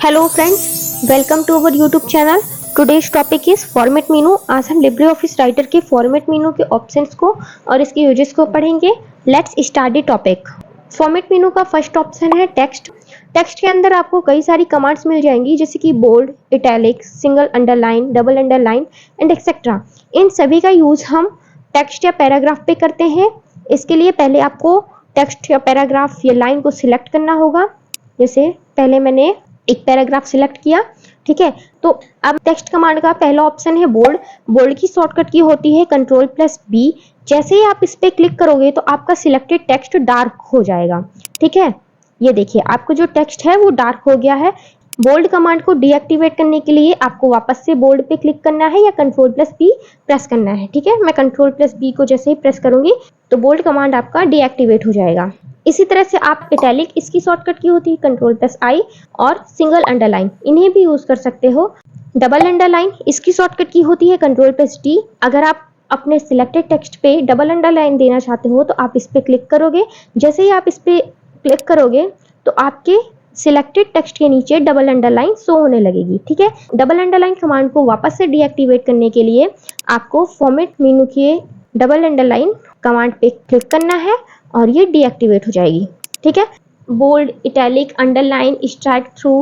Hello friends, welcome to our YouTube channel. Today's topic is format menu. आज हम Libre Office Writer के format menu के options को और इसके यूजेस को पढ़ेंगे। Let's start the topic. Format menu का फर्स्ट ऑप्शन है टेक्स्ट। टेक्स्ट के अंदर आपको कई सारी कमांड्स मिल जाएंगी, जैसे कि bold, italic, single underline, double underline and etcetera. इन सभी का यूज हम टेक्स्ट या पैराग्राफ पे करते हैं। इसके लिए पहले आपको टेक्स्ट या पैराग्राफ या लाइन को सिलेक्ट करना होगा। जैसे पहले मैंने एक पैराग्राफ सिलेक्ट किया, ठीक है। तो अब टेक्स्ट कमांड का पहला ऑप्शन है बोल्ड। बोल्ड की शॉर्टकट की होती है Ctrl+B। जैसे ही आप इस पे क्लिक करोगे तो आपका सिलेक्टेड टेक्स्ट डार्क हो जाएगा, ठीक है। ये देखिए, आपको जो टेक्स्ट है वो डार्क हो गया है। बोल्ड कमांड को डीएक्टिवेट करने के लिए आपको वापस से बोल्ड पे क्लिक करना है या Ctrl+B प्रेस करना है, ठीक है। मैं Ctrl+B को जैसे ही प्रेस करूंगी तो बोल्ड कमांड आपका डीएक्टिवेट हो जाएगा। इसी तरह से आप इटैलिक, इसकी शॉर्टकट की होती है Ctrl+I, और सिंगल अंडरलाइन इन्हें भी यूज कर सकते हो। डबल अंडरलाइन, इसकी शॉर्टकट की होती है Ctrl+D। अगर आप अपने सिलेक्टेड टेक्स्ट पे डबल अंडरलाइन देना चाहते हो तो आप इस पे क्लिक करोगे। जैसे ही आप इस पे क्लिक करोगे तो आपके सिलेक्टेड टेक्स्ट के नीचे डबल अंडरलाइन शो होने लगेगी, ठीक है। डबल अंडरलाइन कमांड को वापस से डीएक्टिवेट करने के लिए आपको फॉर्मेट मेनू के डबल अंडरलाइन कमांड पे क्लिक करना है और ये डीएक्टिवेट हो जाएगी, ठीक है। Bold, italic, underline, strike through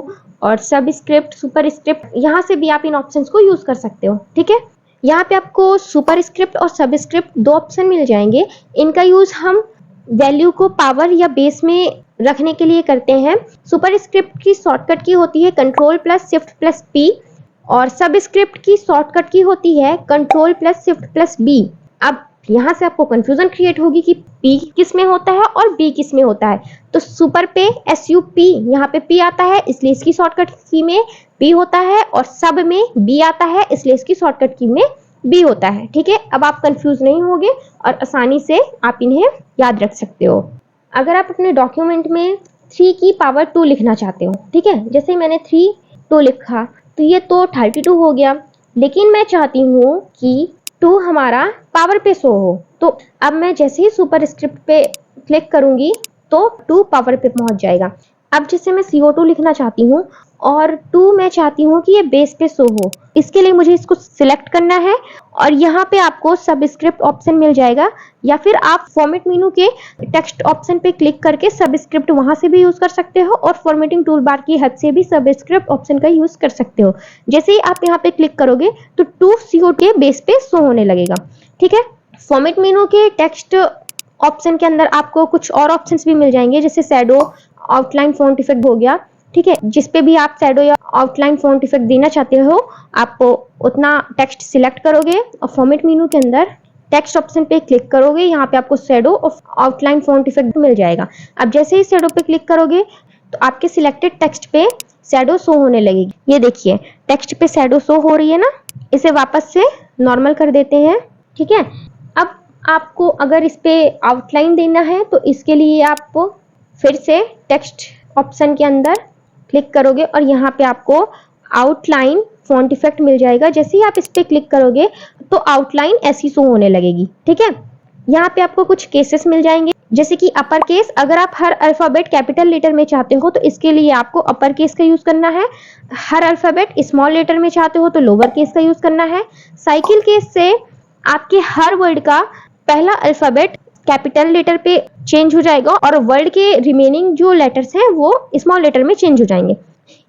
और सबस्क्रिप्ट, सुपरस्क्रिप्ट, यहाँ से भी आप इन ऑप्शंस को यूज कर सकते हो, ठीक है। यहाँ पे आपको सुपरस्क्रिप्ट और सबस्क्रिप्ट दो ऑप्शन मिल जाएंगे। इनका यूज हम वैल्यू को पावर या बेस में रखने के लिए करते हैं। सुपरस्क्रिप्ट की शॉर्टकट की होती है Ctrl+Shift+P और सबस्क्रिप्ट की शॉर्टकट की होती है Ctrl+Shift+B। अब यहाँ से आपको कंफ्यूजन क्रिएट होगी कि P किस में होता है और B किस में होता है। तो सुपर पे SUP, यहाँ पे P आता है इसलिए इसकी शॉर्टकट की में P होता है, और सब में B आता है इसलिए इसकी शॉर्टकट की में B होता है, ठीक है। अब आप कंफ्यूज नहीं होगे और आसानी से आप इन्हें याद रख सकते हो। अगर आप अपने डॉक्यूमेंट में 3 की पावर 2 लिखना चाहते हो, ठीक है, जैसे मैंने 3 लिखा तो ये तो 32 हो गया, लेकिन मैं चाहती हूँ कि 2 हमारा पावर पे शो हो। तो अब मैं जैसे ही सुपरस्क्रिप्ट पे क्लिक करूंगी तो 2 पावर पे पहुंच जाएगा। अब जैसे मैं CO2 लिखना चाहती हूँ और 2 मैं चाहती हूँ कि ये बेस पे शो हो, इसके लिए मुझे इसको सिलेक्ट करना है और यहाँ पे आपको सबस्क्रिप्ट ऑप्शन मिल जाएगा, या फिर आप फॉर्मेट मेनू के टेक्स्ट ऑप्शन पे क्लिक करके सबस्क्रिप्ट वहां से भी यूज कर सकते हो और फॉर्मेटिंग टूल बार की हद से भी सबस्क्रिप्ट ऑप्शन का यूज कर सकते हो। जैसे ही आप यहाँ पे क्लिक करोगे तो 2 CO2 के बेस पे शो होने लगेगा, ठीक है। फॉर्मेट मेनू के टेक्स्ट ऑप्शन के अंदर आपको कुछ और ऑप्शंस भी मिल जाएंगे, जैसे शैडो, आउटलाइन, फॉन्ट इफेक्ट हो गया, ठीक है। जिसपे भी आप शैडो या आउटलाइन फॉन्ट इफेक्ट देना चाहते हो आप उतना टेक्स्ट सिलेक्ट करोगे और फॉर्मेट मेनू के अंदर टेक्स्ट ऑप्शन पे क्लिक करोगे। यहाँ पे आपको शैडो और आउटलाइन फॉन्ट इफेक्ट मिल जाएगा। अब जैसे ही शैडो पे क्लिक करोगे तो आपके सिलेक्टेड टेक्स्ट पे शैडो शो होने लगेगी। ये देखिए, टेक्स्ट पे शैडो शो हो रही है ना। इसे वापस से नॉर्मल कर देते हैं, ठीक है। अब आपको अगर इस पे आउटलाइन देना है तो इसके लिए आप फिर से टेक्स्ट ऑप्शन के अंदर क्लिक करोगे और यहाँ पे आपको आउटलाइन फॉन्ट इफेक्ट मिल जाएगा। जैसे ही आप इस पे क्लिक करोगे तो आउटलाइन ऐसी शो होने लगेगी, ठीक है। यहाँ पे आपको कुछ केसेस मिल जाएंगे, जैसे कि अपर केस। अगर आप हर अल्फाबेट कैपिटल लेटर में चाहते हो तो इसके लिए आपको अपर केस का यूज करना है। हर अल्फाबेट स्मॉल लेटर में चाहते हो तो लोअर केस का यूज करना है। साइकिल केस से आपके हर वर्ड का पहला अल्फाबेट कैपिटल लेटर पे चेंज हो जाएगा और वर्ड के रिमेनिंग जो लेटर्स हैं वो स्मॉल लेटर में चेंज हो जाएंगे।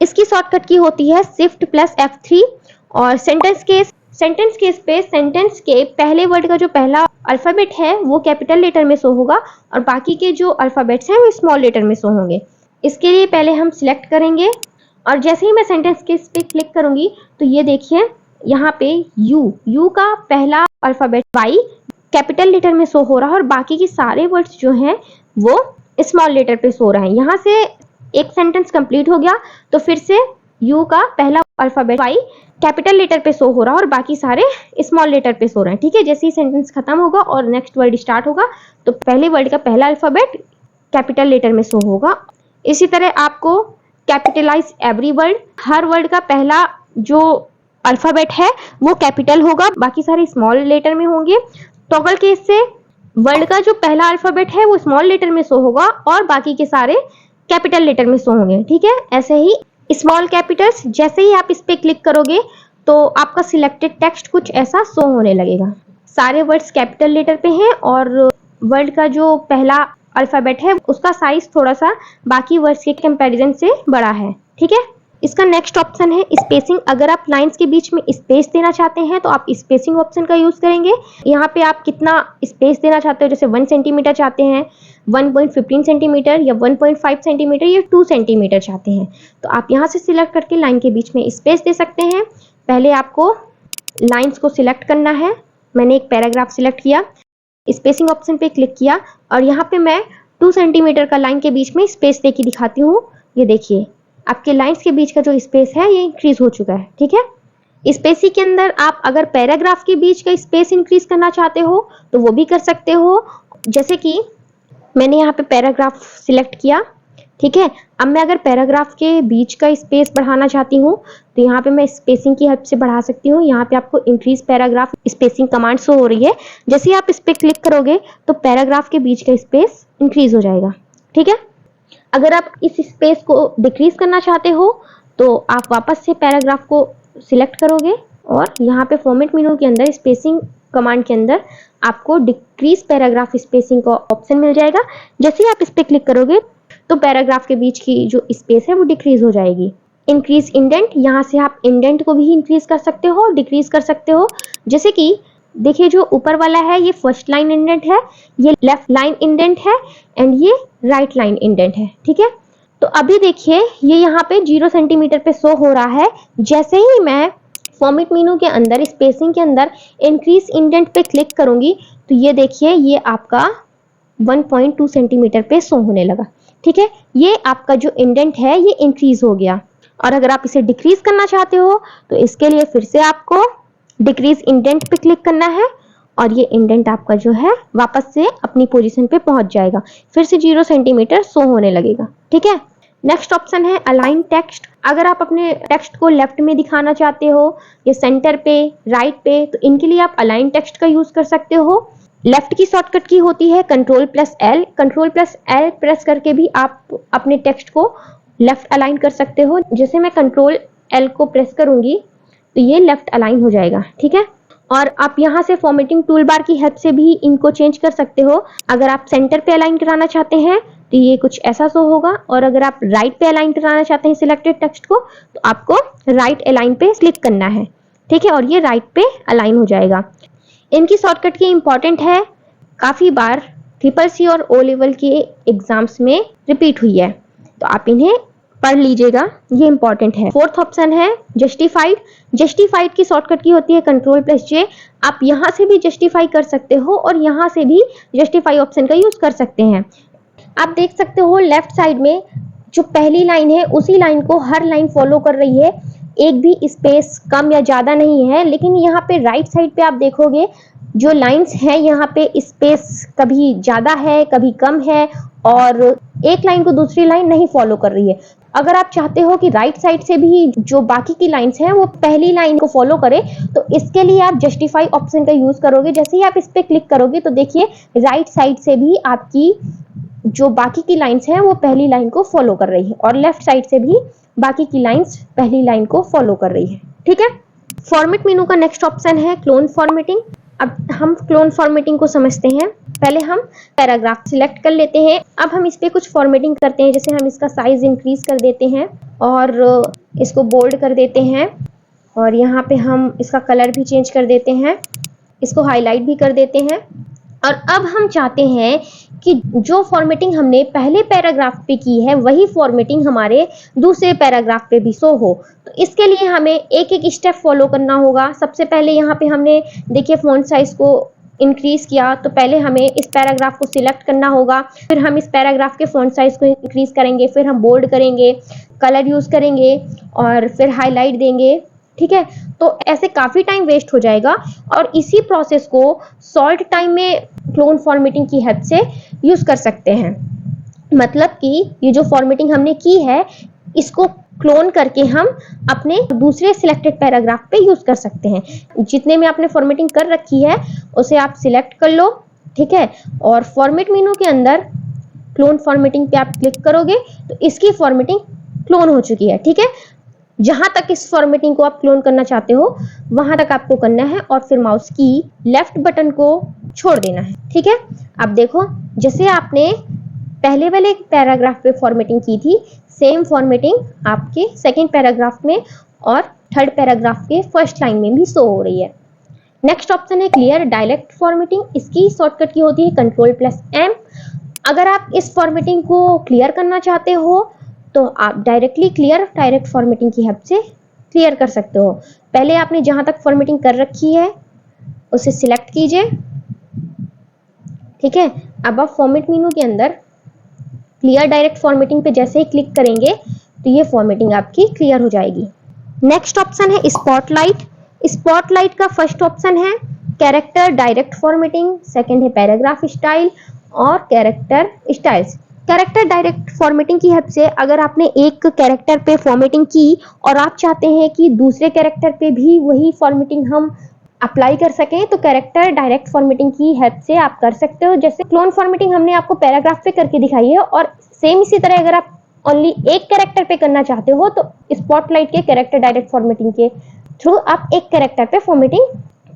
इसकी शॉर्टकट की होती है Shift+F3। और सेंटेंस केस पे सेंटेंस के पहले वर्ड का जो पहला अल्फाबेट है वो कैपिटल लेटर में शो होगा और बाकी के जो अल्फाबेट्स हैं वो स्मॉल लेटर में शो होंगे। इसके लिए पहले हम सिलेक्ट करेंगे और जैसे ही मैं सेंटेंस केस पे क्लिक करूंगी तो ये देखिए, यहाँ पे यू का पहला अल्फाबेट Y कैपिटल लेटर में शो हो रहा है और बाकी के सारे वर्ड्स जो हैं वो स्मॉल लेटर पे शो रहे हैं। यहाँ से एक सेंटेंस कंप्लीट हो गया तो फिर से यू का पहला अल्फाबेट Y कैपिटल लेटर पे शो हो रहा है और बाकी सारे स्मॉल लेटर पे शो रहे हैं, ठीक है। जैसे ही सेंटेंस खत्म होगा और नेक्स्ट वर्ड स्टार्ट होगा तो पहले वर्ड का पहला अल्फाबेट कैपिटल लेटर में शो होगा। इसी तरह आपको कैपिटलाइज एवरी वर्ड, हर वर्ड का पहला जो अल्फाबेट है वो कैपिटल होगा, बाकी सारे स्मॉल लेटर में होंगे। टॉगल केस से वर्ड का जो पहला अल्फाबेट है वो स्मॉल लेटर में शो होगा और बाकी के सारे कैपिटल लेटर में शो होंगे, ठीक है। ऐसे ही स्मॉल कैपिटल्स, जैसे ही आप इस पे क्लिक करोगे तो आपका सिलेक्टेड टेक्स्ट कुछ ऐसा शो होने लगेगा। सारे वर्ड्स कैपिटल लेटर पे हैं और वर्ड का जो पहला अल्फाबेट है उसका साइज थोड़ा सा बाकी वर्ड्स के कंपैरिजन से बड़ा है। ठीक है, इसका नेक्स्ट ऑप्शन है स्पेसिंग। अगर आप लाइंस के बीच में स्पेस देना चाहते हैं तो आप स्पेसिंग ऑप्शन का यूज करेंगे। यहाँ पे आप कितना स्पेस देना चाहते हो, जैसे 1 सेंटीमीटर चाहते हैं, 1.15 सेंटीमीटर या 1.5 सेंटीमीटर या 2 सेंटीमीटर चाहते हैं, तो आप यहाँ से सिलेक्ट करके लाइन के बीच में स्पेस दे सकते हैं। पहले आपको लाइंस को सिलेक्ट करना है। मैंने एक पैराग्राफ सिलेक्ट किया, स्पेसिंग ऑप्शन पे क्लिक किया और यहाँ पे मैं 2 सेंटीमीटर का लाइन के बीच में स्पेस दे के दिखाती हूँ। ये देखिए आपके लाइंस के बीच का जो स्पेस है ये इंक्रीज हो चुका है। ठीक है, स्पेसी के अंदर आप अगर पैराग्राफ के बीच का स्पेस इंक्रीज करना चाहते हो तो वो भी कर सकते हो। जैसे कि मैंने यहाँ पे पैराग्राफ सिलेक्ट किया। ठीक है, अब मैं अगर पैराग्राफ के बीच का स्पेस बढ़ाना चाहती हूँ तो यहाँ पे मैं स्पेसिंग की हेल्प से बढ़ा सकती हूँ। यहाँ पे आपको increase paragraph spacing command show हो रही है। जैसे ही आप इस पे क्लिक करोगे तो पैराग्राफ के बीच का स्पेस इंक्रीज हो जाएगा। ठीक है, अगर आप इस स्पेस को डिक्रीज करना चाहते हो तो आप वापस से पैराग्राफ को सिलेक्ट करोगे और यहाँ पे फॉर्मेट मेनू के अंदर स्पेसिंग कमांड के अंदर आपको डिक्रीज पैराग्राफ स्पेसिंग का ऑप्शन मिल जाएगा। जैसे ही आप इस पे क्लिक करोगे तो पैराग्राफ के बीच की जो स्पेस है वो डिक्रीज हो जाएगी। इंक्रीज इंडेंट, यहाँ से आप इंडेंट को भी इंक्रीज कर सकते हो, डिक्रीज कर सकते हो। जैसे कि देखिए जो ऊपर वाला है ये फर्स्ट लाइन इंडेंट है, ये लेफ्ट लाइन इंडेंट है एंड ये राइट लाइन इंडेंट है। ठीक है, तो अभी देखिए ये यहाँ पे 0 सेंटीमीटर पे शो हो रहा है। जैसे ही मैं फॉर्मेट मेनू के अंदर स्पेसिंग के अंदर इंक्रीज इंडेंट पे क्लिक करूंगी तो ये देखिए ये आपका 1.2 सेंटीमीटर पे शो होने लगा। ठीक है, ये आपका जो इंडेंट है ये इंक्रीज हो गया। और अगर आप इसे डिक्रीज करना चाहते हो तो इसके लिए फिर से आपको डिक्रीज इंडेंट पे क्लिक करना है और ये इंडेंट आपका जो है वापस से अपनी पोजीशन पे पहुंच जाएगा, फिर से 0 सेंटीमीटर शो होने लगेगा। ठीक है, नेक्स्ट ऑप्शन है अलाइन टेक्स्ट। अगर आप अपने टेक्स्ट को लेफ्ट में दिखाना चाहते हो या सेंटर पे, राइट पे, तो इनके लिए आप अलाइन टेक्स्ट का यूज कर सकते हो। लेफ्ट की शॉर्टकट की होती है Ctrl+L। Ctrl+L प्रेस करके भी आप अपने टेक्स्ट को लेफ्ट अलाइन कर सकते हो। जैसे मैं Ctrl+L को प्रेस करूंगी तो ये लेफ्ट अलाइन हो जाएगा। ठीक है, और आप यहाँ से फॉर्मेटिंग टूल बार की हेल्प से भी इनको चेंज कर सकते हो। अगर आप सेंटर पे अलाइन कराना चाहते हैं तो ये कुछ ऐसा शो होगा, और अगर आप राइट पे अलाइन कराना चाहते हैं सिलेक्टेड टेक्स्ट को तो आपको राइट अलाइन पे क्लिक करना है। ठीक है, और ये राइट पे अलाइन हो जाएगा। इनकी शॉर्टकट की इंपॉर्टेंट है, काफी बार CCC और O लेवल के एग्जाम्स में रिपीट हुई है, तो आप इन्हें पढ़ लीजिएगा, ये इंपॉर्टेंट है। फोर्थ ऑप्शन है जस्टिफाइड। जस्टिफाइड की शॉर्टकट की होती है Ctrl+J। आप यहाँ से भी जस्टिफाई कर सकते हो और यहाँ से भी जस्टिफाई ऑप्शन का यूज कर सकते हैं। आप देख सकते हो लेफ्ट साइड में जो पहली लाइन है उसी लाइन को हर लाइन फॉलो कर रही है, एक भी स्पेस कम या ज्यादा नहीं है। लेकिन यहाँ पे राइट साइड पे आप देखोगे जो लाइंस हैं यहाँ पे स्पेस कभी ज्यादा है कभी कम है और एक लाइन को दूसरी लाइन नहीं फॉलो कर रही है। अगर आप चाहते हो कि राइट साइड से भी जो बाकी की लाइंस हैं वो पहली लाइन को फॉलो करे तो इसके लिए आप जस्टिफाई ऑप्शन का यूज करोगे। जैसे ही आप इस पे क्लिक करोगे तो देखिए राइट साइड से भी आपकी जो बाकी की लाइंस हैं वो पहली लाइन को फॉलो कर रही है और लेफ्ट साइड से भी बाकी की लाइंस पहली लाइन को फॉलो कर रही है। ठीक है, फॉर्मेट मेनू का नेक्स्ट ऑप्शन है क्लोन फॉर्मेटिंग। अब हम क्लोन फॉर्मेटिंग को समझते हैं। पहले हम पैराग्राफ सिलेक्ट कर लेते हैं। अब हम इस पे कुछ फॉर्मेटिंग करते हैं, जैसे हम इसका साइज इंक्रीज कर देते हैं और इसको बोल्ड कर देते हैं और यहाँ पे हम इसका कलर भी चेंज कर देते हैं, इसको हाईलाइट भी कर देते हैं। और अब हम चाहते हैं कि जो फॉर्मेटिंग हमने पहले पैराग्राफ पे की है वही फॉर्मेटिंग हमारे दूसरे पैराग्राफ पे भी शो हो। तो इसके लिए हमें एक एक स्टेप फॉलो करना होगा। सबसे पहले यहाँ पे हमने देखिए फॉन्ट साइज को इंक्रीज किया, तो पहले हमें इस पैराग्राफ को सिलेक्ट करना होगा, फिर हम इस पैराग्राफ के फॉन्ट साइज को इंक्रीज करेंगे, फिर हम बोल्ड करेंगे, कलर यूज करेंगे और फिर हाईलाइट देंगे। ठीक है, तो ऐसे काफी टाइम वेस्ट हो जाएगा और इसी प्रोसेस को शॉर्ट टाइम में क्लोन फॉर्मेटिंग की हेल्प से यूज कर सकते हैं। मतलब कि ये जो फॉर्मेटिंग हमने की है इसको क्लोन करके हम अपने दूसरे सिलेक्टेड पैराग्राफ पे यूज कर सकते हैं। जितने में आपने फॉर्मेटिंग कर रखी है उसे आप सिलेक्ट कर लो। ठीक है, और फॉर्मेट मेनू के अंदर क्लोन फॉर्मेटिंग पे आप क्लिक करोगे तो इसकी फॉर्मेटिंग क्लोन हो चुकी है। ठीक है, जहां तक इस फॉर्मेटिंग को आप क्लोन करना चाहते हो वहां तक आपको करना है और फिर माउस की लेफ्ट बटन को छोड़ देना है। ठीक है, अब देखो जैसे आपने पहले वाले पैराग्राफ पे फॉर्मेटिंग की थी, सेम फॉर्मेटिंग आपके सेकेंड पैराग्राफ में और थर्ड पैराग्राफ के फर्स्ट लाइन में भी शो हो रही है। नेक्स्ट ऑप्शन है क्लियर डायरेक्ट फॉर्मेटिंग। इसकी शॉर्टकट की होती है Ctrl+M। अगर आप इस फॉर्मेटिंग को क्लियर करना चाहते हो तो आप डायरेक्टली क्लियर डायरेक्ट फॉर्मेटिंग की हेल्प से क्लियर कर सकते हो। पहले आपने जहां तक फॉर्मेटिंग कर रखी है उसे सिलेक्ट कीजिए। ठीक है, अब आप फॉर्मेट मेनू के अंदर क्लियर डायरेक्ट फॉर्मेटिंग पे जैसे ही क्लिक करेंगे तो ये फॉर्मेटिंग आपकी क्लियर हो जाएगी। नेक्स्ट ऑप्शन है स्पॉटलाइट। स्पॉटलाइट का फर्स्ट ऑप्शन है कैरेक्टर डायरेक्ट फॉर्मेटिंग, सेकंड है पैराग्राफ स्टाइल और character styles. Character direct formatting की हेल्प से अगर आपने एक कैरेक्टर पे फॉर्मेटिंग की और आप चाहते हैं कि दूसरे कैरेक्टर पे भी वही फॉर्मेटिंग हम अप्लाई कर सकें तो कैरेक्टर डायरेक्ट फॉर्मेटिंग की हेल्प से आप कर सकते हो। जैसे क्लोन फॉर्मेटिंग हमने आपको पैराग्राफ पे करके दिखाई है और सेम इसी तरह अगर आप ओनली एक कैरेक्टर पे करना चाहते हो तो स्पॉटलाइट के कैरेक्टर डायरेक्ट फॉर्मेटिंग के थ्रू आप एक कैरेक्टर पे फॉर्मेटिंग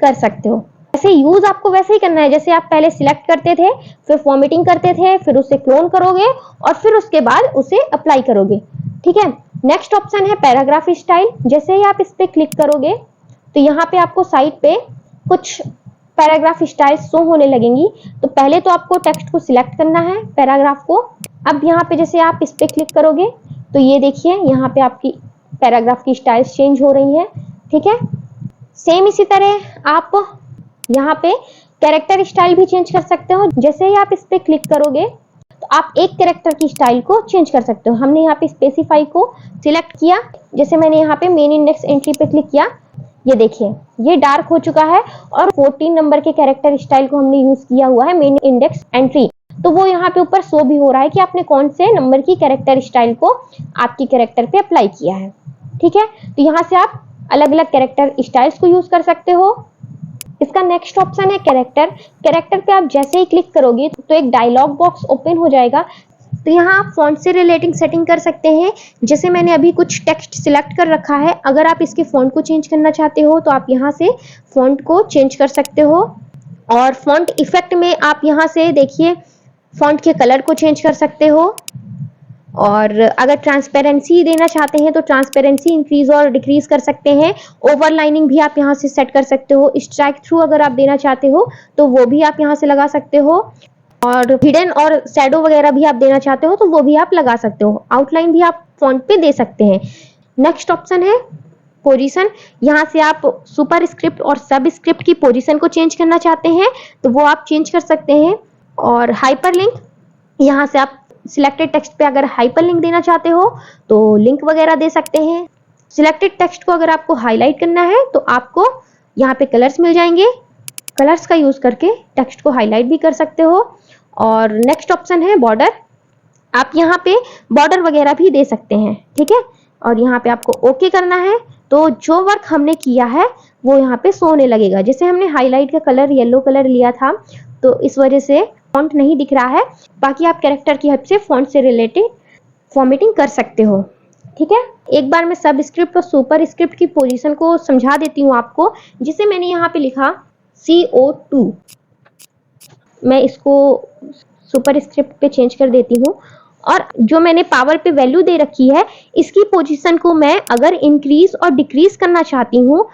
कर सकते हो। ऐसे यूज आपको वैसे ही करना है जैसे आप पहले सिलेक्ट करते थे, फिर फॉर्मेटिंग करते थे, फिर उसे क्लोन करोगे और फिर उसके बाद उसे अप्लाई करोगे। ठीक है, नेक्स्ट ऑप्शन है पैराग्राफ स्टाइल। जैसे ही आप इस पे क्लिक करोगे तो यहाँ पे आपको साइड पे कुछ पैराग्राफ स्टाइल शो होने लगेंगी। तो पहले तो आपको टेक्स्ट को सिलेक्ट करना है पैराग्राफ को। अब यहाँ पे जैसे आप इस पे क्लिक करोगे तो ये देखिए यहाँ पे आपकी पैराग्राफ की स्टाइल्स चेंज हो रही है। ठीक है, सेम इसी तरह आप यहाँ पे कैरेक्टर स्टाइल भी चेंज कर सकते हो। जैसे ही आप इस पे क्लिक करोगे तो आप एक कैरेक्टर की स्टाइल को चेंज कर सकते हो। हमने यहाँ पे स्पेसिफाई को सिलेक्ट किया, जैसे मैंने यहाँ पे मेन इंडेक्स एंट्री पे क्लिक किया, ये देखिए ये डार्क हो चुका है और 14 नंबर के कैरेक्टर स्टाइल को हमने यूज किया हुआ है मेन इंडेक्स एंट्री, तो वो यहाँ पे ऊपर शो भी हो रहा है कि आपने कौन से नंबर की कैरेक्टर स्टाइल को आपकी कैरेक्टर पे अप्लाई किया है। ठीक है, तो यहाँ से आप अलग अलग कैरेक्टर स्टाइल्स को यूज कर सकते हो। इसका नेक्स्ट ऑप्शन है कैरेक्टर। कैरेक्टर पे आप जैसे ही क्लिक करोगे तो एक डायलॉग बॉक्स ओपन हो जाएगा। तो यहाँ आप फॉन्ट से रिलेटिंग सेटिंग कर सकते हैं। जैसे मैंने अभी कुछ टेक्स्ट सिलेक्ट कर रखा है, अगर आप इसके फॉन्ट को चेंज करना चाहते हो तो आप यहाँ से फॉन्ट को चेंज कर सकते हो। और फॉन्ट इफेक्ट में आप यहाँ से देखिए फॉन्ट के कलर को चेंज कर सकते हो। और अगर ट्रांसपेरेंसी देना चाहते हैं तो ट्रांसपेरेंसी इंक्रीज और डिक्रीज कर सकते हैं। ओवरलाइनिंग भी आप यहाँ से सेट कर सकते हो। स्ट्राइक थ्रू अगर आप देना चाहते हो तो वो भी आप यहाँ से लगा सकते हो। और हिडन और शैडो वगैरह भी आप देना चाहते हो तो वो भी आप लगा सकते हो। आउटलाइन भी आप फॉन्ट पे दे सकते हैं। नेक्स्ट ऑप्शन है पोजीशन। यहाँ से आप सुपर स्क्रिप्ट और सब स्क्रिप्ट की पोजीशन को चेंज करना चाहते हैं तो वो आप चेंज कर सकते हैं। और हाइपरलिंक, यहाँ से आप सिलेक्टेड टेक्स्ट पे अगर हाइपरलिंक देना चाहते हो तो लिंक वगैरह दे सकते हैं। सिलेक्टेड टेक्स्ट को अगर आपको हाईलाइट करना है तो आपको यहाँ पे कलर्स मिल जाएंगे, कलर्स का यूज करके टेक्स्ट को हाईलाइट भी कर सकते हो। और नेक्स्ट ऑप्शन है बॉर्डर। आप यहाँ पे बॉर्डर वगैरह भी दे सकते हैं। ठीक है, और यहाँ पे आपको ओके करना है तो जो वर्क हमने किया है वो यहाँ पे शो होने लगेगा। जैसे हमने हाईलाइट का कलर येलो कलर लिया था तो इस वजह से फॉन्ट नहीं दिख रहा है। बाकी आप कैरेक्टर की हेल्प से फॉन्ट से रिलेटेड फॉर्मेटिंग कर सकते हो। ठीक है, एक बार मैं सब स्क्रिप्ट और सुपर स्क्रिप्ट की पोजीशन को समझा देती हूँ आपको। जिसे मैंने यहाँ पे लिखा CO2, मैं इसको सुपर स्क्रिप्ट पे चेंज कर देती हूँ। और जो मैंने पावर पे वैल्यू दे रखी है इसकी पोजीशन को मैं अगर इंक्रीज और डिक्रीज करना चाहती हूँ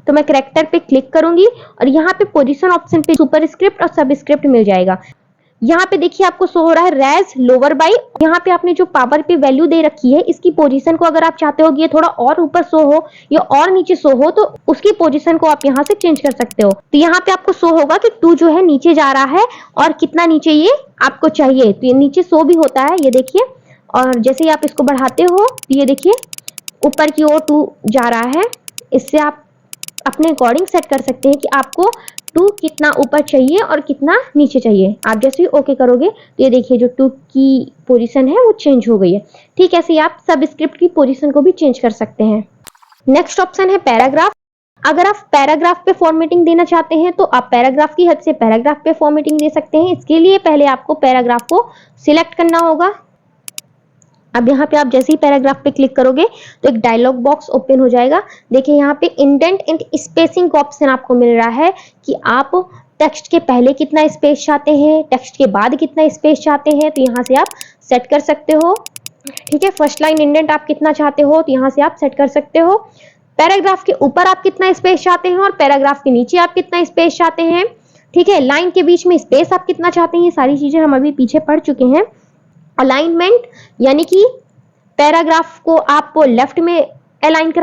तो मैं कैरेक्टर पे क्लिक करूंगी और यहाँ पे पोजीशन ऑप्शन पे सुपर स्क्रिप्ट और सब स्क्रिप्ट मिल जाएगा। यहाँ पे देखिए आपको शो हो रहा है रेज लोअर बाई। यहाँ पे आपने जो पावर पे वैल्यू दे रखी है इसकी पोजीशन को अगर आप चाहते हो कि ये थोड़ा और ऊपर शो हो या और नीचे शो हो तो उसकी पोजीशन को आप यहाँ से चेंज कर सकते हो। तो यहाँ पे आपको शो होगा कि 2 जो है नीचे जा रहा है और कितना नीचे ये आपको चाहिए, तो ये नीचे शो भी होता है, ये देखिए। और जैसे ही आप इसको बढ़ाते हो तो ये देखिए ऊपर की ओर 2 जा रहा है। इससे आप अपने अकॉर्डिंग सेट कर सकते हैं कि आपको 2 कितना ऊपर चाहिए और कितना नीचे चाहिए। आप जैसे ही ओके करोगे तो ये देखिए जो 2 की पोजीशन है वो चेंज हो गई है। ठीक है, ऐसे ही आप सब स्क्रिप्ट की पोजीशन को भी चेंज कर सकते हैं। नेक्स्ट ऑप्शन है पैराग्राफ। अगर आप पैराग्राफ पे फॉर्मेटिंग देना चाहते हैं तो आप पैराग्राफ की हद से पैराग्राफ पे फॉर्मेटिंग दे सकते हैं। इसके लिए पहले आपको पैराग्राफ को सिलेक्ट करना होगा। अब यहाँ पे आप जैसे ही पैराग्राफ पे क्लिक करोगे तो एक डायलॉग बॉक्स ओपन हो जाएगा। देखिए यहाँ पे इंडेंट एंड स्पेसिंग का ऑप्शन आपको मिल रहा है कि आप टेक्स्ट के पहले कितना स्पेस चाहते हैं, टेक्स्ट के बाद कितना स्पेस चाहते हैं, तो यहाँ से आप सेट कर सकते हो। ठीक है, फर्स्ट लाइन इंडेंट आप कितना चाहते हो तो यहाँ से आप सेट कर सकते हो। पैराग्राफ के ऊपर आप कितना स्पेस चाहते हैं और पैराग्राफ के नीचे आप कितना स्पेस चाहते हैं। ठीक है, लाइन के बीच में स्पेस आप कितना चाहते हैं, सारी चीजें हम अभी पीछे पढ़ चुके हैं। अलाइनमेंट यानी कि पैराग्राफ को आप लेफ्ट में अलाइन